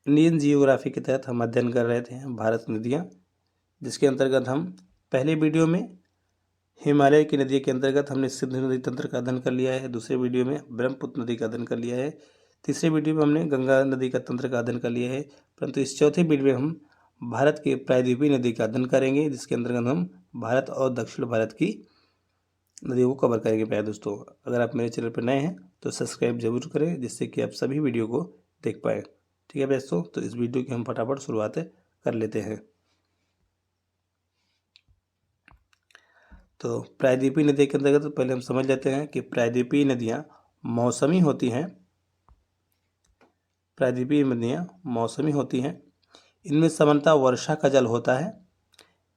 Indian geography के तहत हम अध्ययन कर रहे थे भारत नदियाँ, जिसके अंतर्गत हम पहले वीडियो में हिमालय की नदी के अंतर्गत हमने सिंधु नदी तंत्र का अध्ययन कर लिया है, दूसरे वीडियो में ब्रह्मपुत्र नदी का अध्ययन कर लिया है, तीसरे वीडियो में हमने गंगा नदी का तंत्र का अध्ययन कर लिया है। परंतु इस चौथे वीडियो में हम भारत के प्रायद्वीपीय नदी का अध्ययन करेंगे, जिसके अंतर्गत हम भारत और दक्षिण भारत की नदियों को कवर करेंगे। प्यारे दोस्तों, अगर आप मेरे चैनल पर नए हैं तो सब्सक्राइब जरूर करें, जिससे कि आप सभी वीडियो को देख पाएँ। ठीक है दोस्तों, तो इस वीडियो की हम फटाफट शुरुआत कर लेते हैं। तो प्रायद्वीपीय नदी के अंतर्गत पहले हम समझ लेते हैं कि प्रायद्वीपीय नदियाँ मौसमी होती हैं। प्रायद्वीपीय नदियाँ मौसमी होती हैं। इनमें सामान्यतः वर्षा का जल होता है।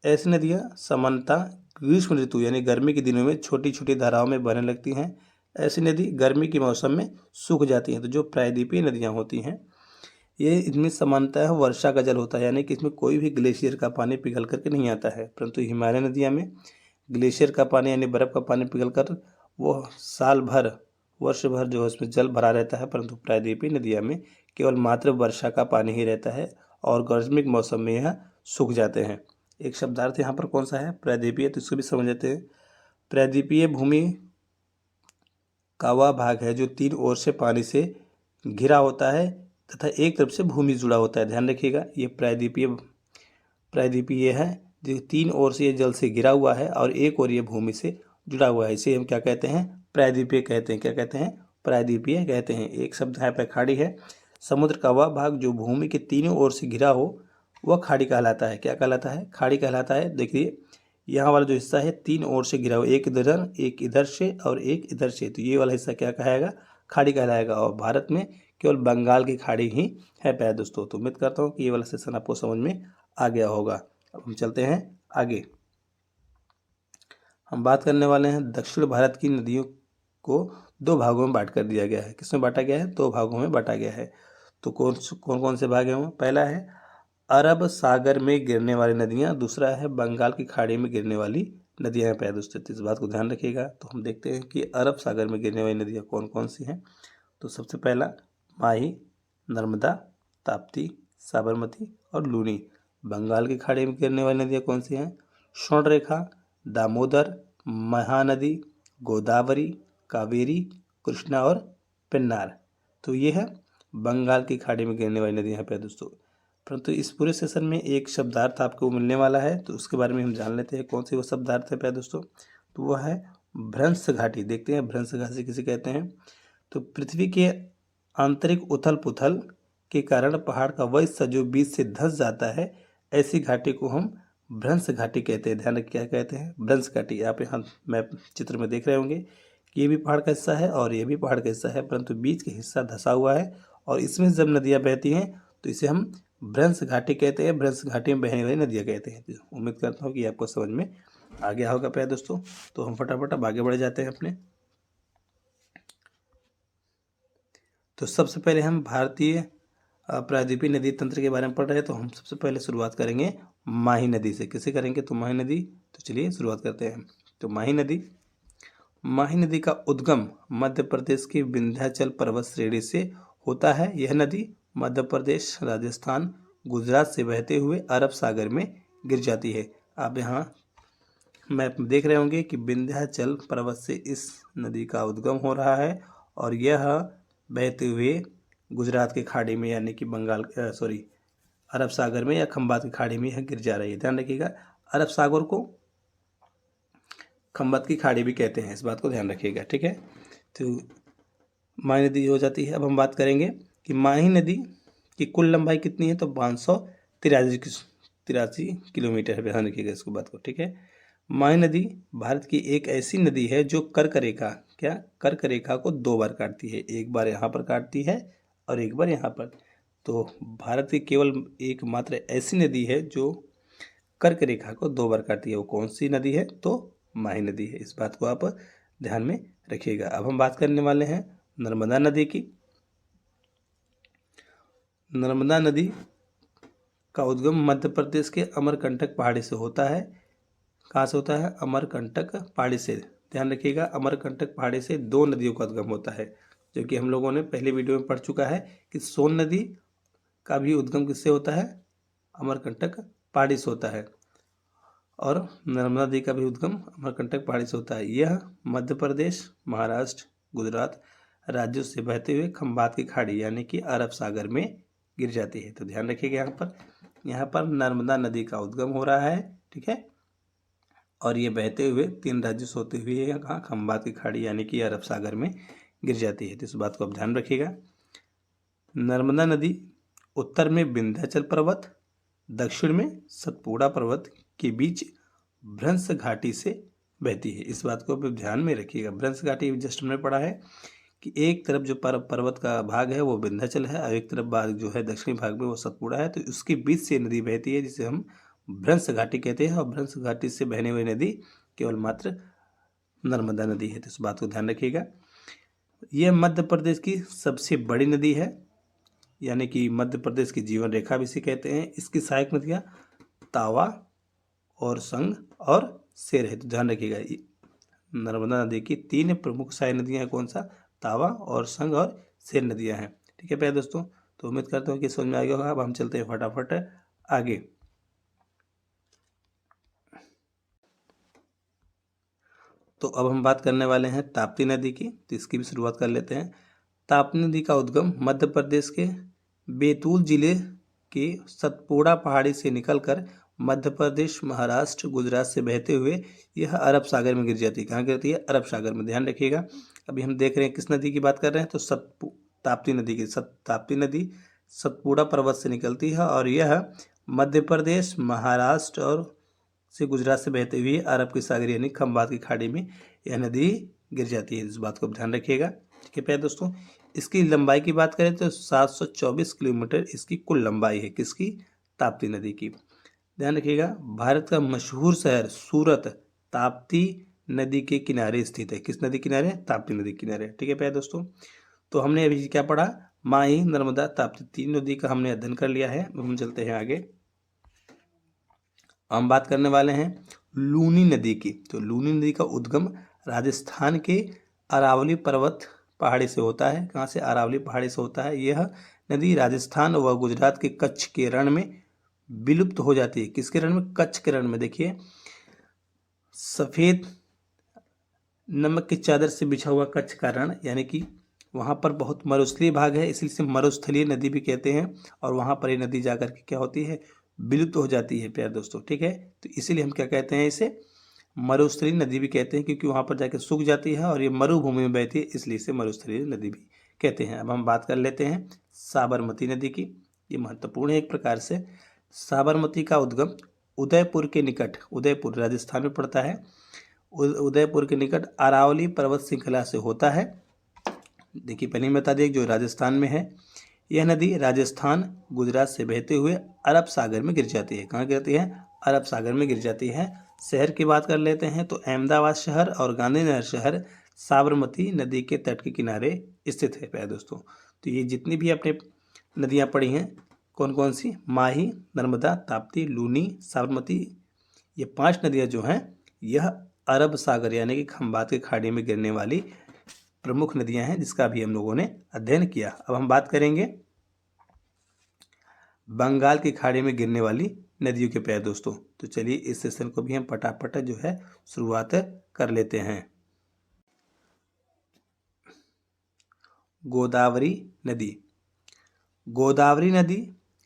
ऐसी नदियाँ सामान्यतः ग्रीष्म ऋतु यानी गर्मी के दिनों में छोटी छोटी धाराओं में बहने लगती हैं। ऐसी नदी गर्मी के मौसम में सूख जाती हैं। तो जो प्रायद्वीपीय नदियाँ होती हैं, ये इनमें सामान्यतः वर्षा का जल होता है, यानी कि इसमें कोई भी ग्लेशियर का पानी पिघल करके नहीं आता है। परंतु हिमालय नदियाँ में ग्लेशियर का पानी यानी बर्फ़ का पानी पिघल कर वो साल भर वर्ष भर जो है उसमें जल भरा रहता है। परंतु प्रायद्वीपीय नदियाँ में केवल मात्र वर्षा का पानी ही रहता है और गर्मी के मौसम में यह सूख जाते हैं। एक शब्दार्थ यहाँ पर कौन सा है? प्रायद्वीपीय, तो इसको भी समझ लेते हैं। प्रायद्वीपीय भूमि का वह भाग है जो तीन ओर से पानी से घिरा होता है तथा एक तरफ से भूमि जुड़ा होता है। ध्यान रखिएगा, ये प्रायद्वीपीय है जो तीन ओर से ये जल से घिरा हुआ है और एक ओर ये भूमि से जुड़ा हुआ है। इसे हम क्या कहते हैं? प्रायद्वीपीय कहते हैं। क्या कहते हैं? प्रायद्वीपीय कहते हैं। एक शब्द यहाँ पे खाड़ी है। समुद्र का वह भाग जो भूमि के तीनों ओर से घिरा हो वह खाड़ी कहलाता है। क्या कहलाता है? खाड़ी कहलाता है। देखिए, यहाँ वाला जो हिस्सा है तीन ओर से घिरा हुआ, एक इधर, एक इधर से और एक इधर से, तो ये वाला हिस्सा क्या कहेगा? खाड़ी कहलाएगा। और भारत में केवल बंगाल की खाड़ी ही है प्यारे दोस्तों। तो उम्मीद करता हूँ कि ये वाला सेशन आपको समझ में आ गया होगा। अब हम चलते हैं आगे। हम बात करने वाले हैं दक्षिण भारत की नदियों को दो भागों में बांट कर दिया गया है। किसमें बांटा गया है? दो भागों में बांटा गया है। तो कौन कौन से भाग हैं वो? पहला है अरब सागर में गिरने वाली नदियाँ, दूसरा है बंगाल की खाड़ी में गिरने वाली नदियाँ हैं प्यारे दोस्तों। इस बात को ध्यान रखिएगा। तो हम देखते हैं कि अरब सागर में गिरने वाली नदियाँ कौन कौन सी हैं। तो सबसे पहला माही, नर्मदा, ताप्ती, साबरमती और लूनी। बंगाल की खाड़ी में गिरने वाली नदियाँ कौन सी हैं? स्वर्णरेखा, दामोदर, महानदी, गोदावरी, कावेरी, कृष्णा और पेन्नार। तो ये है बंगाल की खाड़ी में गिरने वाली नदियाँ हैं प्यारे दोस्तों। परंतु इस पूरे सेशन में एक शब्दार्थ आपको मिलने वाला है, तो उसके बारे में हम जान लेते हैं कौन सी वो शब्दार्थ है प्यारे दोस्तों। तो वह है भ्रंश घाटी। देखते हैं भ्रंश घाटी किसे कहते हैं। तो पृथ्वी के आंतरिक उथल पुथल के कारण पहाड़ का वह हिस्सा जो बीच से धंस जाता है, ऐसी घाटी को हम भ्रंश घाटी कहते हैं। ध्यान रखिए, क्या कहते हैं? भ्रंश घाटी। आप यहाँ मैप चित्र में देख रहे होंगे कि ये भी पहाड़ का हिस्सा है और ये भी पहाड़ का हिस्सा है, परंतु बीच का हिस्सा धंसा हुआ है और इसमें जब नदियाँ बहती हैं तो इसे हम भ्रंश घाटी कहते हैं। भ्रंश घाटी में बहने वाली नदियाँ कहते हैं। तो उम्मीद करता हूँ कि आपको समझ में आ गया होगा प्यारे दोस्तों। तो हम फटाफट अब आगे बढ़ जाते हैं अपने। तो सबसे पहले हम भारतीय प्रायद्वीपीय नदी तंत्र के बारे में पढ़ रहे हैं। तो हम सबसे पहले शुरुआत करेंगे माही नदी से। किसे करेंगे? तो माही नदी। तो चलिए शुरुआत करते हैं। तो माही नदी का उद्गम मध्य प्रदेश की विंध्याचल पर्वत श्रेणी से होता है। यह नदी मध्य प्रदेश, राजस्थान, गुजरात से बहते हुए अरब सागर में गिर जाती है। आप यहाँ मैप में देख रहे होंगे कि विंध्याचल पर्वत से इस नदी का उद्गम हो रहा है और यह बहते हुए गुजरात की खाड़ी में यानी कि अरब सागर में या खंबात की खाड़ी में यह गिर जा रही है। ध्यान रखिएगा, अरब सागर को खंबात की खाड़ी भी कहते हैं, इस बात को ध्यान रखिएगा। ठीक है, तो माही नदी हो जाती है। अब हम बात करेंगे कि माही नदी की कुल लंबाई कितनी है। तो 583 किलोमीटर है। ध्यान रखिएगा इसको बात को। ठीक है, माही नदी भारत की एक ऐसी नदी है जो कर्क रेखा को दो बार काटती है। एक बार यहाँ पर काटती है और एक बार यहाँ पर। तो भारत की केवल एकमात्र ऐसी नदी है जो कर्क रेखा को दो बार काटती है। वो कौन सी नदी है? तो माही नदी है। इस बात को आप ध्यान में रखिएगा। अब हम बात करने वाले हैं नर्मदा नदी की। नर्मदा नदी का उद्गम मध्य प्रदेश के अमरकंटक पहाड़ी से होता है। कहाँ से होता है? अमरकंटक पहाड़ी से। ध्यान रखिएगा, अमरकंटक पहाड़ी से दो नदियों का उद्गम होता है, जो कि हम लोगों ने पहले वीडियो में पढ़ चुका है कि सोन नदी का भी उद्गम किससे होता है? अमरकंटक पहाड़ी से होता है। और नर्मदा नदी का भी उद्गम अमरकंटक पहाड़ी से होता है। यह मध्य प्रदेश, महाराष्ट्र, गुजरात राज्यों से बहते हुए खंबात की खाड़ी यानी कि अरब सागर में गिर जाती है। तो ध्यान रखिएगा यहाँ पर नर्मदा नदी का उद्गम हो रहा है, ठीक है, और ये बहते हुए 3 राज्यों से होते हुए कहाँ खंबात की खाड़ी यानी कि अरब सागर में गिर जाती है। तो इस बात को आप ध्यान रखिएगा। नर्मदा नदी उत्तर में विंध्याचल पर्वत, दक्षिण में सतपुड़ा पर्वत के बीच भ्रंश घाटी से बहती है। इस बात को आप ध्यान में रखिएगा। भ्रंश घाटी जस्ट हमने पढ़ा है कि एक तरफ जो पर्वत का भाग है वो विंध्याचल है और एक तरफ भाग जो है दक्षिणी भाग में वो सतपुड़ा है। तो उसके बीच से नदी बहती है जिसे हम भ्रंश घाटी कहते हैं। और भ्रंश घाटी से बहने हुई नदी केवल मात्र नर्मदा नदी है। तो इस बात को ध्यान रखिएगा। यह मध्य प्रदेश की सबसे बड़ी नदी है, यानी कि मध्य प्रदेश की जीवन रेखा भी इसे कहते हैं। इसकी सहायक नदियाँ तावा और संग और सेर है। तो ध्यान रखिएगा, नर्मदा नदी की 3 प्रमुख सहायक नदियाँ हैं। कौन सा? तावा और संग और सेर नदियाँ हैं। ठीक है प्यारे दोस्तों, तो उम्मीद करता हूँ कि समझ में आ गया होगा। अब हम चलते हैं फटाफट आगे। तो अब हम बात करने वाले हैं ताप्ती नदी की। तो इसकी भी शुरुआत कर लेते हैं। ताप्ती नदी का उद्गम मध्य प्रदेश के बैतूल जिले के सतपुड़ा पहाड़ी से निकलकर मध्य प्रदेश, महाराष्ट्र, गुजरात से बहते हुए यह अरब सागर में गिर जाती है। कहाँ गिरती है? अरब सागर में। ध्यान रखिएगा। अभी हम देख रहे हैं किस नदी की बात कर रहे हैं, तो ताप्ती नदी की। ताप्ती नदी सतपुड़ा पर्वत से निकलती है और यह मध्य प्रदेश, महाराष्ट्र और से गुजरात से बहते हुए अरब की सागर यानी खंबात की खाड़ी में यह नदी गिर जाती है। इस बात को ध्यान रखिएगा। ठीक है प्यारे दोस्तों, इसकी लंबाई की बात करें तो 724 किलोमीटर इसकी कुल लंबाई है। किसकी? ताप्ती नदी की। ध्यान रखिएगा, भारत का मशहूर शहर सूरत ताप्ती नदी के किनारे स्थित है। किस नदी किनारे? ताप्ती नदी किनारे। ठीक है प्यारे दोस्तों, तो हमने अभी क्या पढ़ा? माही, नर्मदा, ताप्ती 3 नदी का हमने अध्ययन कर लिया है। हम चलते हैं आगे। हम बात करने वाले हैं लूनी नदी की। तो लूनी नदी का उद्गम राजस्थान के अरावली पर्वत पहाड़ी से होता है। कहाँ से? अरावली पहाड़ी से होता है। यह नदी राजस्थान व गुजरात के कच्छ के रण में विलुप्त हो जाती है। किसके रण में? कच्छ के रण में। देखिए, सफ़ेद नमक की चादर से बिछा हुआ कच्छ का रण, यानी कि वहाँ पर बहुत मरुस्थलीय भाग है, इसलिए इसे मरुस्थलीय नदी भी कहते हैं। और वहाँ पर ये नदी जाकर के क्या होती है? विलुप्त हो जाती है प्यारे दोस्तों। ठीक है, तो इसीलिए हम क्या कहते हैं? इसे मरुस्थलीय नदी भी कहते हैं, क्योंकि वहाँ पर जाकर सूख जाती है और ये मरुभूमि में बहती है, इसलिए इसे मरुस्थलीय नदी भी कहते हैं। अब हम बात कर लेते हैं साबरमती नदी की। ये महत्वपूर्ण है एक प्रकार से। साबरमती का उद्गम उदयपुर के निकट, उदयपुर राजस्थान में पड़ता है, उदयपुर के निकट अरावली पर्वत श्रृंखला से होता है। देखिए, पहले बता दिए जो राजस्थान में है। यह नदी राजस्थान, गुजरात से बहते हुए अरब सागर में गिर जाती है। कहाँ गिरती है? अरब सागर में गिर जाती है। शहर की बात कर लेते हैं तो अहमदाबाद शहर और गांधीनगर शहर साबरमती नदी के तट के किनारे स्थित है प्यारे दोस्तों। तो ये जितनी भी आपने नदियाँ पढ़ी हैं, कौन कौन सी? माही, नर्मदा, ताप्ती, लूनी, साबरमती, ये 5 नदियाँ जो हैं यह अरब सागर यानी कि खंबात की खाड़ी में गिरने वाली प्रमुख नदियां हैं, जिसका भी हम लोगों ने अध्ययन किया। अब हम बात करेंगे बंगाल की खाड़ी में गिरने वाली नदियों के प्यारे दोस्तों। तो चलिए इस सेशन को भी हम फटाफट जो है शुरुआत कर लेते हैं। गोदावरी नदी। गोदावरी नदी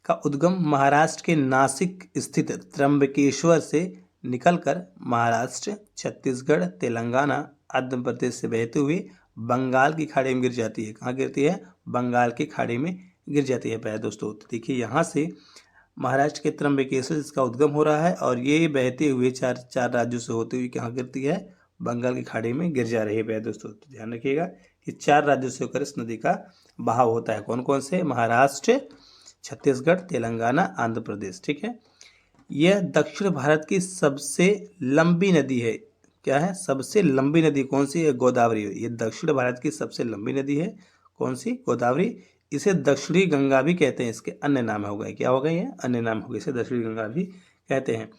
का उद्गम महाराष्ट्र के नासिक स्थित त्र्यंबकेश्वर से निकलकर महाराष्ट्र, छत्तीसगढ़, तेलंगाना, आंध्र प्रदेश से बहते हुए बंगाल की खाड़ी में गिर जाती है। कहाँ गिरती है? बंगाल की खाड़ी में गिर जाती है प्यारे दोस्तों। तो देखिए, यहाँ से महाराष्ट्र के त्र्यंबकेश्वर इसका उद्गम हो रहा है और ये बहते हुए चार राज्यों से होते हुए कहाँ गिरती है? बंगाल की खाड़ी में गिर जा रही है प्यारे दोस्तों। तो ध्यान रखिएगा कि 4 राज्यों से होकर इस नदी का बहाव होता है। कौन कौन से? महाराष्ट्र, छत्तीसगढ़, तेलंगाना, आंध्र प्रदेश। ठीक है, यह दक्षिण भारत की सबसे लंबी नदी है। क्या है? सबसे लंबी नदी कौन सी है? गोदावरी। ये दक्षिण भारत की सबसे लंबी नदी है। कौन सी? गोदावरी। इसे दक्षिणी गंगा भी कहते हैं। इसके अन्य नाम हो गए। क्या हो गए? ये अन्य नाम हो गए। इसे दक्षिणी गंगा भी कहते हैं।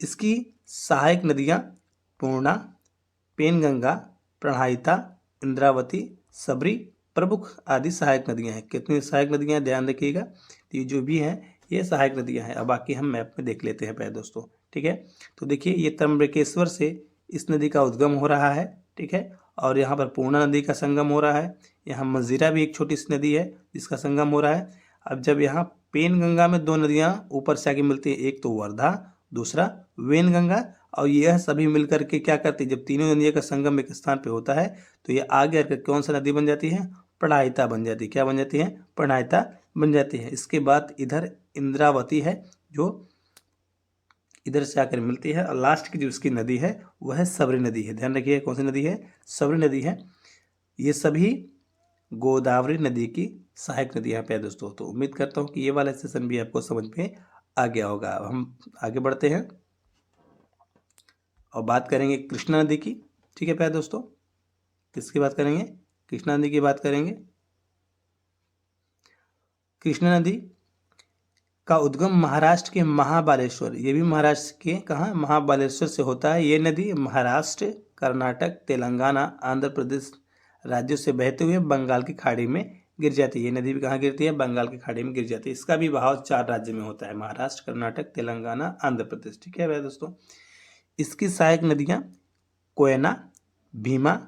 इसकी सहायक नदियाँ पूर्णा, पेनगंगा, प्रणहिता, इंद्रावती, सबरी प्रमुख आदि सहायक नदियां हैं। कितनी सहायक नदियां हैं ध्यान रखिएगा, तो ये जो भी हैं ये सहायक नदियां हैं। अब बाकी हम मैप में देख लेते हैं प्यारे दोस्तों, ठीक है। तो देखिए ये त्र्यंबकेश्वर से इस नदी का उद्गम हो रहा है, ठीक है, और यहाँ पर पूर्णा नदी का संगम हो रहा है। यहाँ मंजीरा भी एक छोटी सी नदी है जिसका संगम हो रहा है। अब जब यहाँ पेनगंगा में दो नदियाँ ऊपर से आके मिलती है, एक तो वर्धा, दूसरा वेनगंगा, और यह सभी मिलकर के क्या करती है, जब तीनों नदियों का संगम एक स्थान पे होता है तो ये आगे आकर कौन सा नदी बन जाती है, प्रणहिता बन जाती है। क्या बन जाती है, प्रणहिता बन जाती है। इसके बाद इधर इंद्रावती है जो इधर से आकर मिलती है, और लास्ट की जो उसकी नदी है वह है सबरी नदी है। ध्यान रखिए कौन सी नदी है, सबरी नदी है। ये सभी गोदावरी नदी की सहायक नदियाँ हैं प्यारे दोस्तों। तो उम्मीद करता हूँ कि ये वाला सेशन भी आपको समझ में आ गया होगा। अब हम आगे बढ़ते हैं और बात करेंगे कृष्णा नदी की, ठीक है प्यारे दोस्तों। किसकी बात करेंगे, कृष्णा नदी की बात करेंगे। कृष्णा नदी का उद्गम महाराष्ट्र के महाबालेश्वर, ये भी महाराष्ट्र के कहाँ, महाबालेश्वर से होता है। ये नदी महाराष्ट्र, कर्नाटक, तेलंगाना, आंध्र प्रदेश राज्यों से बहते हुए बंगाल की खाड़ी में गिर जाती है। ये नदी भी कहाँ गिरती है, बंगाल की खाड़ी में गिर जाती है। इसका भी बहाव 4 राज्य में होता है, महाराष्ट्र, कर्नाटक, तेलंगाना, आंध्र प्रदेश, ठीक है भाई दोस्तों। इसकी सहायक नदियाँ कोयना, भीमा,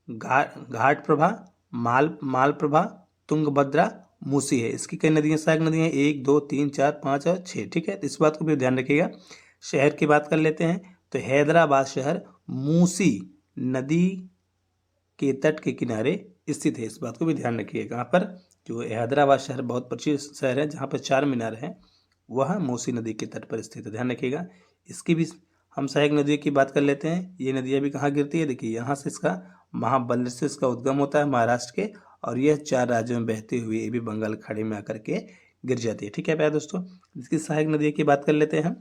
घाटप्रभा, मालप्रभा, तुंगभद्रा, मूसी है। इसकी कई नदियाँ सहायक नदियाँ 1, 2, 3, 4, 5 और 6, ठीक है। तो इस बात को भी ध्यान रखिएगा। शहर की बात कर लेते हैं तो हैदराबाद शहर मूसी नदी के तट के किनारे स्थित है। इस बात को भी ध्यान रखिएगा। कहाँ पर, जो हैदराबाद शहर बहुत प्रसिद्ध शहर है जहाँ पर 4 मीनार हैं, वह मूसी नदी के तट पर स्थित है, ध्यान रखिएगा। इसकी भी हम सहायक नदियों की बात कर लेते हैं। ये नदियाँ भी कहाँ गिरती है, देखिए यहाँ से इसका महाबलेश्वर से इसका उद्गम होता है महाराष्ट्र के, और यह 4 राज्यों में बहते हुए ये भी बंगाल खाड़ी में आकर के गिर जाती है, ठीक है प्यारे दोस्तों। इसकी सहायक नदियों की बात कर लेते हैं।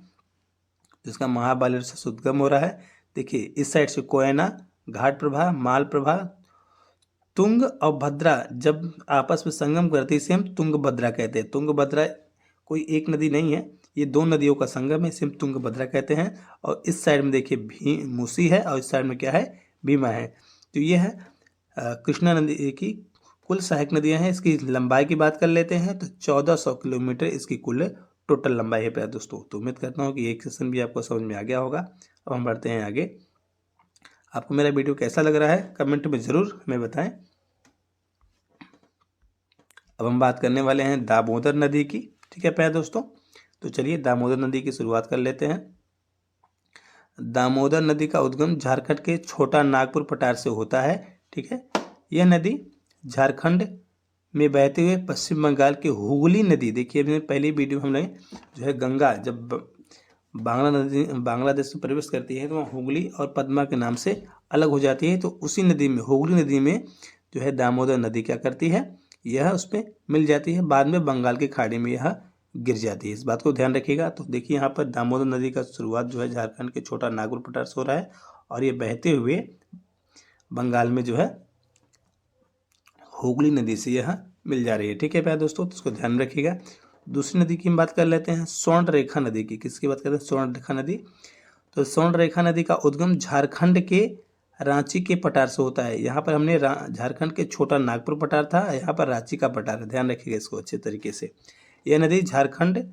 जिसका महाबलेश्वर से उद्गम हो रहा है, देखिए इस साइड से कोयना, घाटप्रभा, मालप्रभा, तुंग और भद्रा जब आपस में संगम करती है इसे हम तुंगभद्रा कहते हैं। तुंगभद्रा कोई एक नदी नहीं है, ये 2 नदियों का संगम है, इसे हम तुंगभद्रा कहते हैं। और इस साइड में देखिए मूसी है, और इस साइड में क्या है, भीमा है। तो ये है कृष्णा नदी की कुल सहायक नदियां हैं। इसकी लंबाई की बात कर लेते हैं तो 1400 किलोमीटर इसकी कुल टोटल लंबाई है प्यारे दोस्तों। तो उम्मीद करता हूँ कि एक सेशन भी आपको समझ में आ गया होगा। अब हम बढ़ते हैं आगे। आपको मेरा वीडियो कैसा लग रहा है कमेंट में ज़रूर हमें बताएं। अब हम बात करने वाले हैं दामोदर नदी की, ठीक है प्यारे दोस्तों। तो चलिए दामोदर नदी की शुरुआत कर लेते हैं। दामोदर नदी का उद्गम झारखंड के छोटा नागपुर पठार से होता है, ठीक है। यह नदी झारखंड में बहते हुए पश्चिम बंगाल की हुगली नदी, देखिए पहली वीडियो हमने जो है गंगा जब बांग्लादेश में प्रवेश करती है तो वहाँ हुगली और पद्मा के नाम से अलग हो जाती है। तो उसी नदी में, हुगली नदी में जो है दामोदर नदी क्या करती है, यह उसमें मिल जाती है, बाद में बंगाल की खाड़ी में यह गिर जाती है। इस बात को ध्यान रखिएगा। तो देखिए यहाँ पर दामोदर नदी का शुरुआत जो है झारखंड के छोटा नागपुर पठार से हो रहा है, और ये बहते हुए बंगाल में जो है हुगली नदी से यह मिल जा रही है, ठीक है प्यारे दोस्तों। तो इसको ध्यान रखिएगा। दूसरी नदी की हम बात कर लेते हैं स्वर्ण रेखा नदी की। किसकी बात करते हैं, स्वर्ण रेखा नदी। तो स्वर्ण रेखा नदी का उद्गम झारखंड के रांची के पठार से होता है। यहाँ पर हमने झारखंड के छोटा नागपुर पठार था, यहाँ पर रांची का पठार है, ध्यान रखिएगा इसको अच्छे तरीके से। यह नदी झारखंड,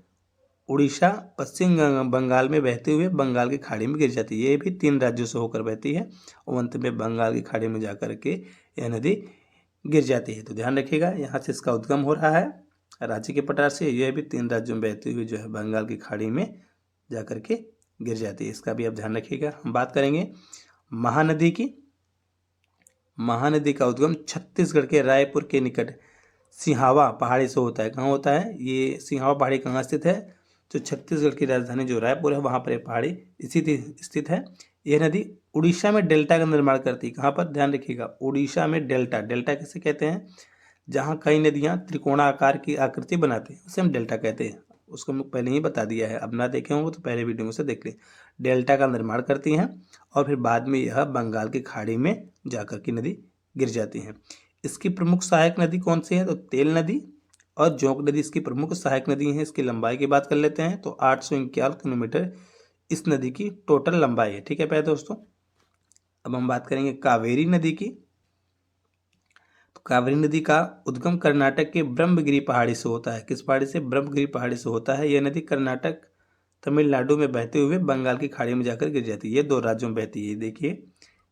उड़ीसा, पश्चिम बंगाल में बहते हुए बंगाल की खाड़ी में गिर जाती है। ये भी 3 राज्यों से होकर बहती है और अंत में बंगाल की खाड़ी में जाकर के यह नदी गिर जाती है। तो ध्यान रखिएगा, यहाँ से इसका उद्गम हो रहा है रांची के पठार से, यह भी 3 राज्यों में बहती हुई जो है बंगाल की खाड़ी में जाकर के गिर जाती है। इसका भी आप ध्यान रखिएगा। हम बात करेंगे महानदी की। महानदी का उद्गम छत्तीसगढ़ के रायपुर के निकट सिहावा पहाड़ी से होता है। कहाँ होता है ये सिहावा पहाड़ी, कहाँ स्थित है, तो छत्तीसगढ़ की राजधानी जो रायपुर है वहाँ पर यह पहाड़ी स्थित है। यह नदी उड़ीसा में डेल्टा का निर्माण करती है। कहाँ पर, ध्यान रखिएगा, उड़ीसा में डेल्टा। डेल्टा किसे कहते हैं, जहाँ कई नदियाँ त्रिकोणाकार की आकृति बनाती हैं उसे हम डेल्टा कहते हैं। उसको हम पहले ही बता दिया है, अब ना देखे होंगे तो पहले वीडियो में से देख लें। डेल्टा का निर्माण करती हैं और फिर बाद में यह बंगाल की खाड़ी में जाकर के नदी गिर जाती हैं। इसकी प्रमुख सहायक नदी कौन सी है, तो तेल नदी और जोंक नदी इसकी प्रमुख सहायक नदी हैं। इसकी लंबाई की बात कर लेते हैं तो 851 किलोमीटर इस नदी की टोटल लंबाई है, ठीक है प्यारे दोस्तों। अब हम बात करेंगे कावेरी नदी की। तो कावेरी नदी का उद्गम कर्नाटक के ब्रह्मगिरी पहाड़ी से होता है। किस पहाड़ी से? ब्रह्मगिरी पहाड़ी से होता है। यह नदी कर्नाटक तमिलनाडु में बहते हुए बंगाल की खाड़ी में जाकर गिर जाती है। ये 2 राज्यों में बहती है। देखिए,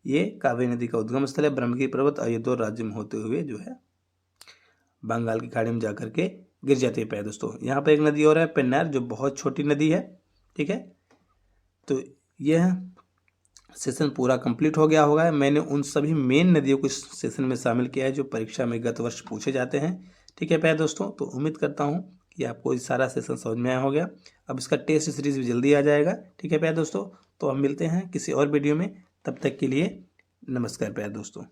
ये कावेरी नदी का उद्गम स्थल है ब्रह्मगिरी पर्वत, और ये 2 राज्यों में होते हुए जो है बंगाल की खाड़ी में जाकर के गिर जाती है। प्यारे दोस्तों, यहाँ पर एक नदी और है पेन्नार, जो बहुत छोटी नदी है। ठीक है, तो यह सेशन पूरा कंप्लीट हो गया होगा। मैंने उन सभी मेन नदियों को इस सेशन में शामिल किया है जो परीक्षा में गत वर्ष पूछे जाते हैं। ठीक है प्यारे दोस्तों, तो उम्मीद करता हूँ कि आपको ये सारा सेशन समझ में आया हो गया। अब इसका टेस्ट सीरीज भी जल्दी आ जाएगा। ठीक है प्यारे दोस्तों, तो हम मिलते हैं किसी और वीडियो में। तब तक के लिए नमस्कार प्यारे दोस्तों।